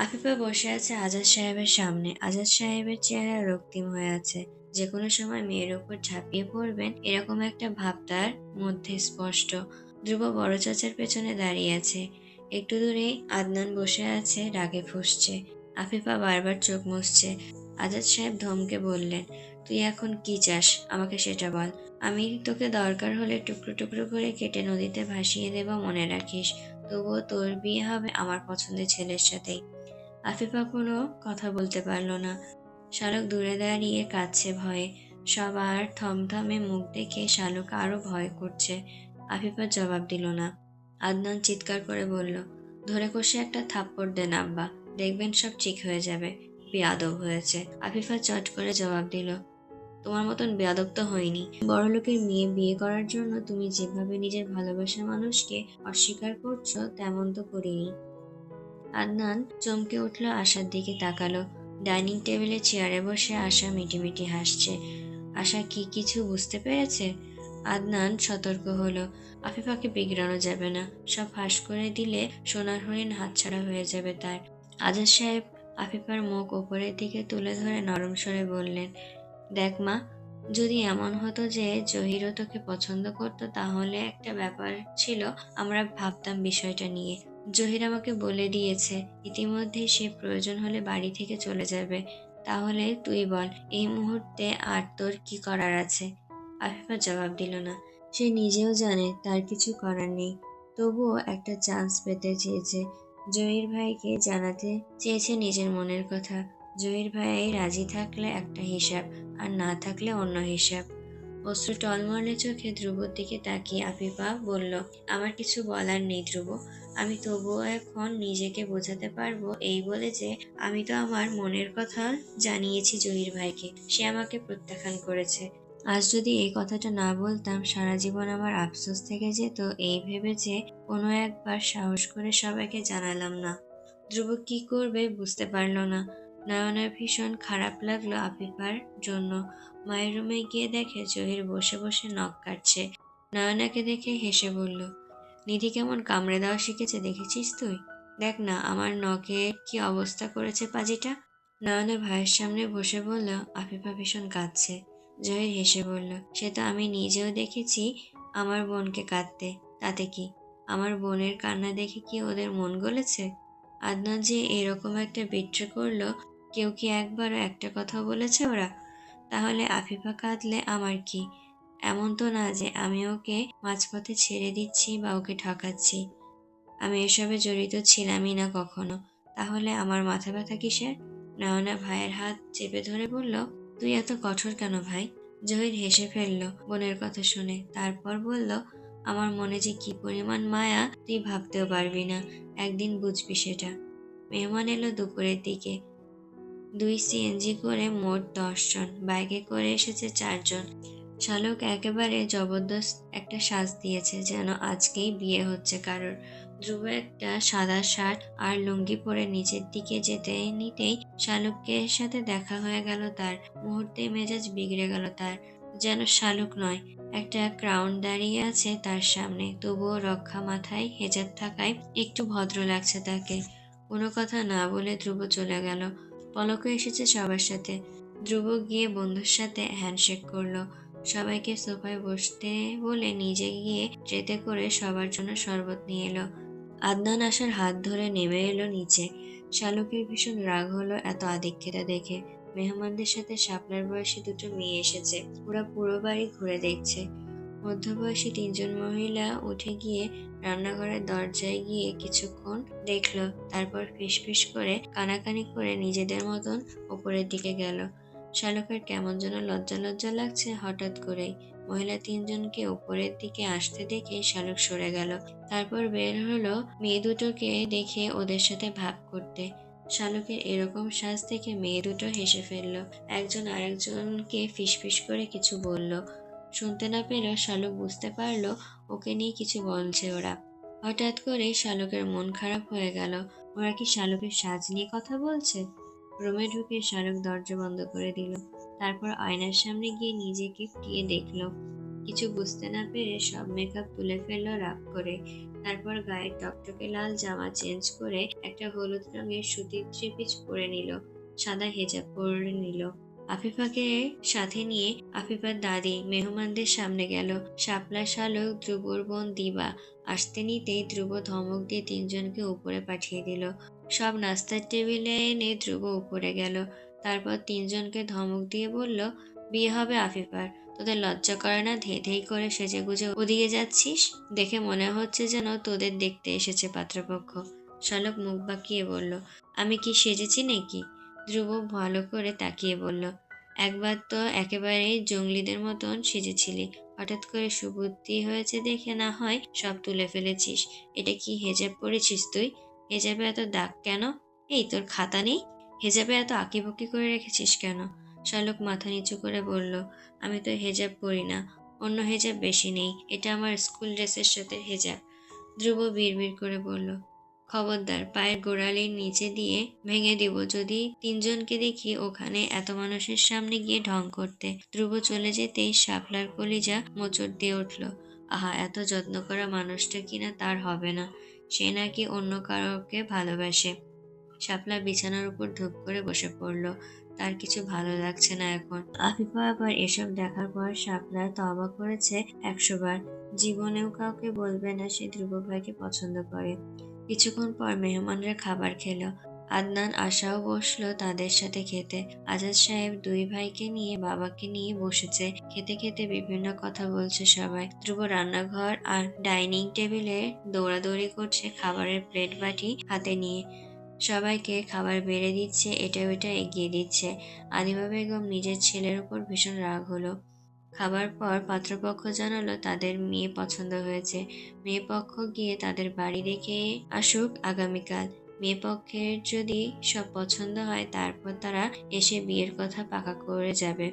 আফিফা বসে আছে আজাদ সাহেবের সামনে। আজাদ সাহেবের চেহারা রক্তিম হয়ে আছে। যে কোনো সময় মেয়ের উপর ঝাঁপিয়ে পড়বেন এরকম একটা ভাব তার মধ্যে স্পষ্ট। ধ্রুব বড় চাচার পেছনে দাঁড়িয়ে আছে। একটু দূরেই আদনান বসে আছে, রাগে ফুঁসছে। আফিফা বারবার চোখ মুছছে। আজাদ সাহেব ধমকে বললেন, তুই এখন কি চাস আমাকে সেটা বল। আমি তোকে দরকার হলে টুকরো টুকরো করে কেটে নদীতে ভাসিয়ে দেব, মনে রাখিস। তবুও তোর বিয়ে হবে আমার পছন্দের ছেলের সাথেই। আফিফা কোনো কথা বলতে পারল না। শালক দূরে দাঁড়িয়ে কাঁদছে ভয়ে। সবার থমথমে মুখ দেখে শালক আরো ভয় করছে। আফিফা জবাব দিল না। আদনান চিৎকার করে বলল, ধরে কষে একটা থাপ্পড় দেন আব্বা, দেখবেন সব ঠিক হয়ে যাবে। বেয়াদব হয়েছে। আফিফা চট করে জবাব দিল, তোমার মতন বেয়াদব তো হয়নি। বড়লোকের মেয়ে বিয়ে করার জন্য তুমি যেভাবে নিজের ভালোবাসার মানুষকে অস্বীকার করছো তেমন তো করিনি। আদনান চমকে উঠল, আশার দিকে তাকালো। ডাইনিং টেবিলে চেয়ারে বসে আশা মিটিমিটি হাসছে। আশা কি কিছু বুঝতে পেরেছে? আদনান সতর্ক হলো, আফিফাকে বিগড়ানো যাবে না। সব ফাঁস করে দিলে সোনার হরিণ হাতছাড়া হয়ে যাবে তার। আজাদ সাহেব আফিফার মুখ ওপরের দিকে তুলে ধরে নরম স্বরে বললেন, দেখ মা, যদি এমন হতো যে জহিরও তোকে পছন্দ করতো তাহলে একটা ব্যাপার ছিল, আমরা ভাবতাম বিষয়টা নিয়ে। জহির আমাকে বলে দিয়েছে ইতিমধ্যে সে প্রয়োজন হলে বাড়ি থেকে চলে যাবে। তাহলে তুই বল এই মুহূর্তে আর তোর কি করার আছে? আফিফা জবাব দিল না। সে নিজেও জানে তার কিছু করার নেই। তবুও একটা চান্স পেতে চেয়েছে। জহির ভাইকে জানাতে চেয়েছে নিজের মনের কথা। জহির ভাই রাজি থাকলে একটা হিসাব, আর না থাকলে অন্য হিসাব। অশ্রু টলমলে চোখে ধ্রুবর দিকে তাকিয়ে আফিফা বলল, আমার কিছু বলার নেই ধ্রুব। আমি তবুও এখন নিজেকে বোঝাতে পারবো এই বলে যে আমি তো আমার মনের কথা জানিয়েছি জহির ভাইকে। সে আমাকে প্রত্যাখ্যান করেছে। আজ যদি এই কথাটা না বলতাম সারা জীবন আমার আফসোস থেকে যেত, এই ভেবে যে কোনো একবার সাহস করে সবাইকে জানালাম না। ধ্রুব কি করবে বুঝতে পারল না। নয়নার ভীষণ খারাপ লাগলো আফিফার জন্য। মায়ের রুমে গিয়ে দেখে জহির বসে বসে নখ কাটছে। নয়নাকে দেখে হেসে বলল, নিধি কেমন কামড়ে দেওয়া শিখেছে দেখেছিস তুই? দেখ না আমার নখে কি অবস্থা করেছে পাজিটা। নয়না ভাইয়ের সামনে বসে বলল, আফিফা ভীষণ কাঁদছে। জহির হেসে বলল, সে তো আমি নিজেও দেখেছি আমার বোনকে কাঁদতে। তাতে কি? আমার বোনের কান্না দেখে কি ওদের মন গলেছে? আদনান যে এরকম একটা বিট্রে করলো, কেউ কি একবারও একটা কথা বলেছে ওরা? তাহলে আফিফা কাঁদলে আমার কি? এমন তো না যে আমি ওকে মাঝপথে ছেড়ে দিচ্ছি বা ওকে ঠকাচ্ছি। আমি এসবে জড়িত ছিলামই না কখনো। তাহলে আমার মাথা ব্যথা কিসের? নয়না ভাইয়ের হাত চেপে ধরে বলল, তুই এত কঠোর কেন ভাই? জহির হেসে ফেলল বোনের কথা শুনে। তারপর বলল, আমার মনে যে কি পরিমাণ মায়া তুই ভাবতেও পারবি না। একদিন বুঝবি সেটা। মেহমান এলো দুপুরের দিকে। 2 সিএনজি করে মোট 10 জন, বাইকে করে এসেছে 4 জন। শালক একেবারে জবরদস্ত একটা সাজ দিয়েছে, যেন আজকেই বিয়ে হচ্ছে কারোর। ধ্রুব একটা সাদা শার্ট আর লুঙ্গি পরে নিচের দিকে যেতে নিতেই শালুকের সাথে দেখা হয়ে গেল তার। মুহূর্তে মেজাজ বিগড়ে গেল তার। যেন শালুক নয়, একটা ক্রাউন দাঁড়িয়ে আছে তার সামনে। তবুও রক্ষা মাথায় হেজাব থাকায় একটু ভদ্র লাগছে তাকে। কোনো কথা না বলে ধ্রুব চলে গেল। পলকও এসেছে সবার সাথে। ধ্রুব গিয়ে বন্ধুর সাথে হ্যান্ডশেক করলো। সবাইকে সোফায় বসতে বলে নিজে গিয়ে ট্রেতে করে সবার জন্য শরবত নিয়ে এলো। আদনান আশার হাত ধরে নেমে এলো নিচে। শালুকের ভীষণ রাগ হলো এত আদিক্ষেতা দেখে। মেহমানদের সাথে শাপলার বয়সী দুটো মেয়ে এসেছে। ওরা পুরো বাড়ি ঘুরে দেখছে। মধ্যবয়সী 3 জন মহিলা উঠে গিয়ে রান্নাঘরের দরজায় গিয়ে কিছুক্ষণ দেখলো। তারপর ফিসফিস করে কানাকানি করে নিজেদের মতন ওপরের দিকে গেল। শালকের কেমন যেন লজ্জা লজ্জা লাগছে হঠাৎ করেই। মহিলা 3জনকে ওপরের দিকে আসতে দেখে শালক সরে গেল। তারপর বের হলো মেয়ে দুটোকে দেখে ওদের সাথে ভাব করতে। শালকের এরকম সাজ দেখে মেয়ে দুটো হেসে ফেললো। একজন আরেকজনকে ফিসফিস করে কিছু বলল। শুনতে না পেলেও শালক বুঝতে পারলো ওকে নিয়ে কিছু বলছে ওরা। হঠাৎ করে শালকের মন খারাপ হয়ে গেল। ওরা কি শালকের সাজ নিয়ে কথা বলছে? রুমে ঢুকে শালক দরজা বন্ধ করে দিল। তারপর আয়নার সামনে গিয়ে নিজেকে ফিরিয়ে দেখলো। কিছু বুঝতে না পেরে সব মেকআপ তুলে ফেললো রাগ করে। তারপর গায়ে টকটকে লাল জামা চেঞ্জ করে একটা হলুদ রঙের সুতির থ্রি পিস পরে নিল, সাদা হেজাব পরে নিল। আফিফাকে সাথে নিয়ে আফিফার দাদি মেহমানদের সামনে গেল। শাপলা, শালক, ধ্রুবর বোন দিবা আসতে নিতেই ধ্রুব ধমক দিয়ে তিনজনকে উপরে পাঠিয়ে দিল। সব নাস্তার টেবিলে এনে ধ্রুব উপরে গেল। তারপর তিনজনকে ধমক দিয়ে বলল, বিয়ে হবে আফিফার, তোদের লজ্জা করে না ধেই ধেই করে সেজে গুজে ওদিকে যাচ্ছিস? দেখে মনে হচ্ছে যেন তোদের দেখতে এসেছে পাত্রপক্ষ। শালক মুখ বাঁকিয়ে বলল, আমি কি সেজেছি নাকি? ধ্রুব ভালো করে তাকিয়ে বলল, একবার তো একেবারেই জঙ্গলিদের মতন সেজেছিলি, হঠাৎ করে সুবুদ্ধি হয়েছে দেখে না হয় সব তুলে ফেলেছিস। এটা কি হেজাব পরেছিস তুই? হেজাবে এত দাগ কেন? এই তোর খাতা নেই? হেজাবে এত আঁকিবুকি করে রেখেছিস কেন? শালক মাথা নিচু করে বলল, আমি তো হেজাব পরি না, অন্য হেজাব বেশি নেই, এটা আমার স্কুল ড্রেসের সাথে হেজাব। ধ্রুব বিড়বিড় করে বলল, খবরদার, পায়ের গোড়ালির নিচে দিয়ে ভেঙে দিব যদি তিনজনকে দেখি ওখানে এত মানুষের সামনে গিয়ে ঢং করতে। ধ্রুব চলে যেতেই শাপলার কলিজা মোচড় দিয়ে উঠল। আহা, এত যত্ন করা মানুষটা কিনা তার হবে না, সে নাকি অন্য কাউকে ভালোবাসে। শাপলা বিছানার উপর ধূপ করে বসে পড়ল। তার কিছু ভালো লাগছে না এখন। আফিফা আবার এসব দেখার পর শাপলা তওবা করেছে 100 বার। জীবনেও কাউকে বলবে না সে ধ্রুব ভাইকে পছন্দ করে। কিছুক্ষণ পর মেহমানরা খাবার খেলো। আদনান আশাও বসলো তাদের সাথে খেতে। আজাদ সাহেব দুই ভাইকে নিয়ে বাবাকে নিয়ে বসেছে। খেতে খেতে বিভিন্ন কথা বলছে সবাই। ধ্রুব রান্নাঘর আর ডাইনিং টেবিলে দৌড়াদৌড়ি করছে খাবারের প্লেট বাটি হাতে নিয়ে। সবাইকে খাবার বেড়ে দিচ্ছে, এটা ওটা এগিয়ে দিচ্ছে। আদিবা বেগম নিজের ছেলের উপর ভীষণ রাগ হলো। খাবার পর পাত্রপক্ষ জানালো তাদের মেয়ে পছন্দ হয়েছে। মেয়ে পক্ষ গিয়ে তাদের বাড়ি দেখে আসুক আগামীকাল। মেয়ে পক্ষের যদি সব পছন্দ হয় তারপর তারা এসে বিয়ের কথা পাকা করে যাবে।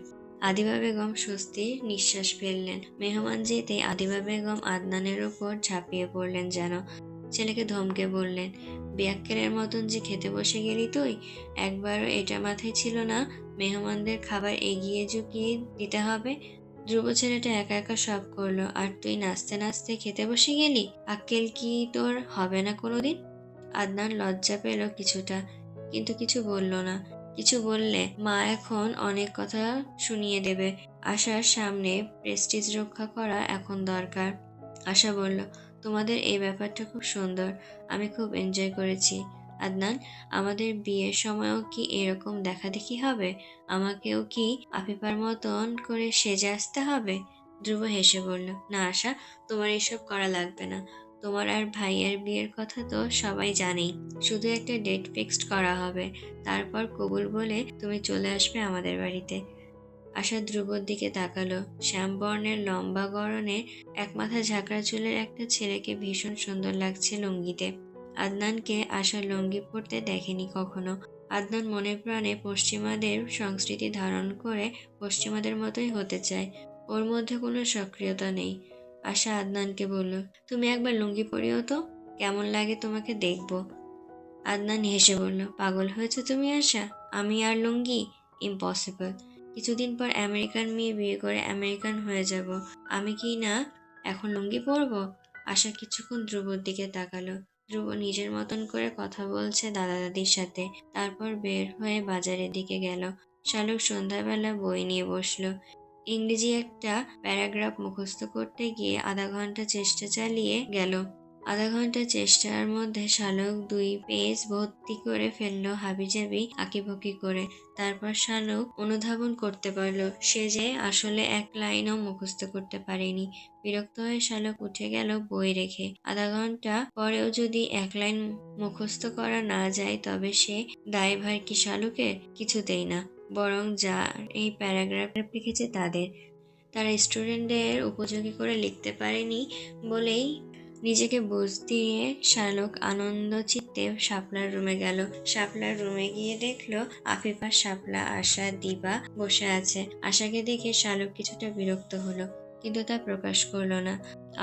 আদিবা বেগম স্বস্তির নিঃশ্বাস ফেললেন। মেহমান যেতে আদিবা বেগম আদনানের উপর ঝাঁপিয়ে পড়লেন যেন। ছেলেকে ধমকে বললেন, বেয়াক্কেলের মতন যে খেতে বসে গেলি তুই? একবারও এটা মাথায় ছিল না মেহমানদের খাবার এগিয়ে ঝুঁকিয়ে দিতে হবে? ধ্রুব ছেলেটা একা একা সব করলো, আর তুই নাচতে নাচতে খেতে বসে গেলি? আক্কেল কি তোর হবে না কোনোদিন? আদনান লজ্জা পেল কিছুটা, কিন্তু কিছু বলল না। কিছু বললে মা এখন অনেক কথা শুনিয়ে দেবে। আশার সামনে প্রেস্টিজ রক্ষা করা এখন দরকার। আশা বলল, তোমাদের এই ব্যাপারটা খুব সুন্দর, আমি খুব এনজয় করেছি। আদনান, আমাদের বিয়ের সময়ও কি এরকম দেখাদেখি হবে? আমাকেও কি আফিফার মতন করে সেজে আসতে হবে? ধ্রুব হেসে বলল, না আশা, তোমার এসব করা লাগবে না। তোমার আর ভাইয়ের বিয়ের কথা তো সবাই জানেই। শুধু একটা ডেট ফিক্সড করা হবে, তারপর কবুল বলে তুমি চলে আসবে আমাদের বাড়িতে। আশা ধ্রুবর দিকে তাকালো। শ্যামবর্ণের লম্বা গড়নে একমাথা ঝাঁকড়া চুলের একটা ছেলেকে ভীষণ সুন্দর লাগছে লুঙ্গিতে। আদনানকে আশা লুঙ্গি পরতে দেখেনি কখনো। আদনান মনে প্রাণে পশ্চিমাদের সংস্কৃতি ধারণ করে পশ্চিমাদের মতোই হতে চায়। ওর মধ্যে কোনো সক্রিয়তা নেই। আশা আদনানকে বলল, তুমি একবার লুঙ্গি পরিও তো, কেমন লাগে তোমাকে দেখবো। আদনান হেসে বলল, পাগল হয়েছে তুমি আশা? আমি আর লুঙ্গি? ইম্পসিবল। কিছুদিন পর আমেরিকান মেয়ে বিয়ে করে আমেরিকান হয়ে যাব। আমি কি না এখন লুঙ্গি পরবো? আশা কিছুক্ষণ ধ্রুবর দিকে তাকালো। ধ্রুব নিজের মতন করে কথা বলছে দাদা দাদির সাথে। তারপর বের হয়ে বাজারের দিকে গেল। শালক সন্ধ্যাবেলা বই নিয়ে বসলো। ইংরেজি একটা প্যারাগ্রাফ মুখস্থ করতে গিয়ে আধা ঘন্টা চেষ্টা চালিয়ে গেল। আধা ঘন্টা চেষ্টার মধ্যে শালক 2 পেজ ভর্তি করে ফেললো হাবিজাবি আঁকিবুকি করে। তারপর শালক অনুধাবন করতে পারলো সে যে আসলে এক লাইনও মুখস্থ করতে পারেনি। বিরক্ত হয়ে শালক উঠে গেল বই রেখে। আধা ঘন্টা পরেও যদি এক লাইন মুখস্থ করা না যায় তবে সে দায়ভার কি শালকের? কিছুতেই না, বরং যার এই প্যারাগ্রাফ লিখেছে তাদের। তারা স্টুডেন্টদের উপযোগী করে লিখতে পারেনি বলেই নিজেকে বুঝ দিয়ে শালক আনন্দ চিত্তে শাপলার রুমে গেল। শাপলার রুমে গিয়ে দেখলো আফিফা, শাপলা, আশা, দিবা বসে আছে। আশাকে দেখে শালক কিছুটা বিরক্ত হলো, কিন্তু তা প্রকাশ করলো না।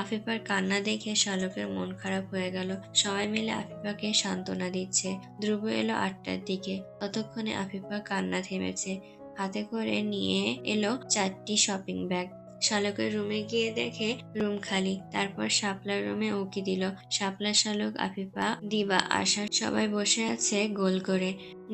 আফিফার কান্না দেখে শালকের মন খারাপ হয়ে গেল। সবাই মিলে আফিফাকে সান্ত্বনা দিচ্ছে। ধ্রুব এলো 8টার দিকে। ততক্ষণে আফিফা কান্না থেমেছে। হাতে করে নিয়ে এলো 4টি শপিং ব্যাগ। শালকের রুমে গিয়ে দেখে রুম খালি। তারপর শাপলার রুমে উকি দিল। শাপলা, শালক, আফিফা, দিবা, আশা সবাই বসে আছে গোল করে।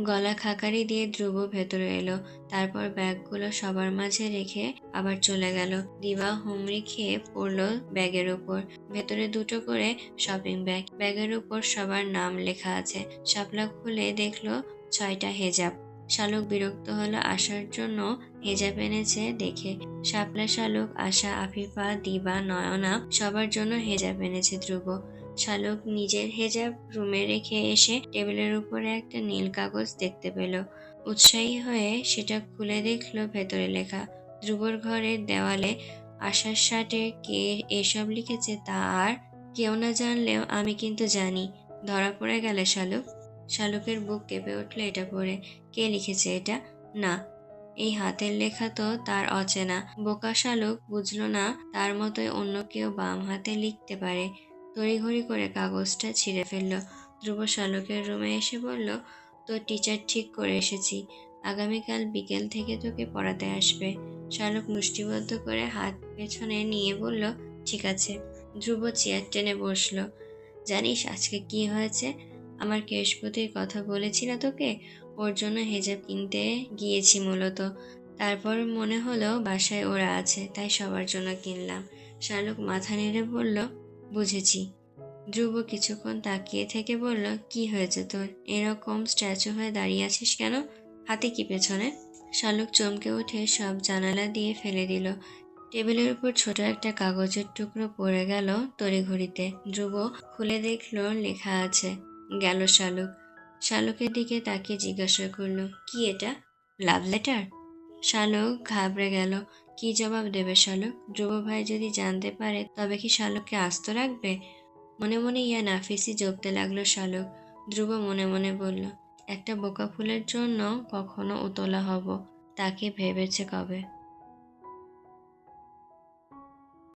গলা খাকারি দিয়ে ধ্রুব ভেতরে এলো। তারপর ব্যাগগুলো সবার মাঝে রেখে আবার চলে গেল। দিবা হুমড়ি খেয়ে পড়লো ব্যাগের উপর। ভেতরে দুটো করে শপিং ব্যাগ। ব্যাগের উপর সবার নাম লেখা আছে। শাপলা খুলে দেখলো 6টা হেজাব। শালক বিরক্ত হলো আশার জন্য হেজাব এনেছে দেখে। শাপলা, শালক, আশা, আফিফা, দিবা, নয়না সবার জন্য হেজাব এনেছে ধ্রুব। শালক নিজের হেজাব রুমে রেখে এসে টেবিলের উপরে একটা নীল কাগজ দেখতে পেল। উৎসাহী হয়ে সেটা খুলে দেখলো ভেতরে লেখা। ধ্রুবর ঘরের দেওয়ালে আশার শার্টে কে এসব লিখেছে তা আর কেউ না জানলেও আমি কিন্তু জানি। ধরা পড়ে গেলে শালক। শালকের বুক কেঁপে উঠল এটা পড়ে। কে লিখেছে এটা? না, এই হাতের লেখা তো তার অচেনা। বোকা শালক বুঝল না তার মতোই অন্য কেউ বাম হাতে লিখতে পারে। তড়িঘড়ি করে কাগজটা ছিঁড়ে ফেলল। ধ্রুব শালকের রুমে এসে বলল, তোর টিচার ঠিক করে এসেছি, আগামীকাল বিকেল থেকে তোকে পড়াতে আসবে। শালক মুষ্টিবদ্ধ করে হাত পেছনে নিয়ে বলল, ঠিক আছে। ধ্রুব চেয়ার টেনে বসল। জানিস আজকে কি হয়েছে? আমার কেশবতীর কথা বলেছি না তোকে? ওর জন্য হেজাব কিনতে গিয়েছি মূলত। তারপর মনে হলো বাসায় ওরা আছে, তাই সবার জন্য কিনলাম। শালক মাথা নেড়ে বলল, বুঝেছি। ধ্রুব কিছুক্ষণ তাকিয়ে থেকে বলল, কি হয়েছে তোর? এরকম স্ট্যাচু হয়ে দাঁড়িয়ে আছিস কেন? হাতে কি পেছনে? শালক চমকে উঠে সব জানালা দিয়ে ফেলে দিল। টেবিলের উপর ছোট একটা কাগজের টুকরো পড়ে গেল তড়িঘড়িতে। ধ্রুব খুলে দেখলো লেখা আছে। গেল শালক। শালকের দিকে তাকিয়ে জিজ্ঞাসা করলো, কি এটা? Love letter? শালক ঘাবড়ে গেল। কি জবাব দেবে শালক? ধ্রুব ভাই যদি জানতে পারে তবে কি শালককে আস্ত রাখবে? মনে মনে ইয়া নাফিসি জপতে লাগলো শালক। ধ্রুব মনে মনে বলল, একটা বোকা ফুলের জন্য কখনো উতলা হব, তাকে ভেবেছে কবে?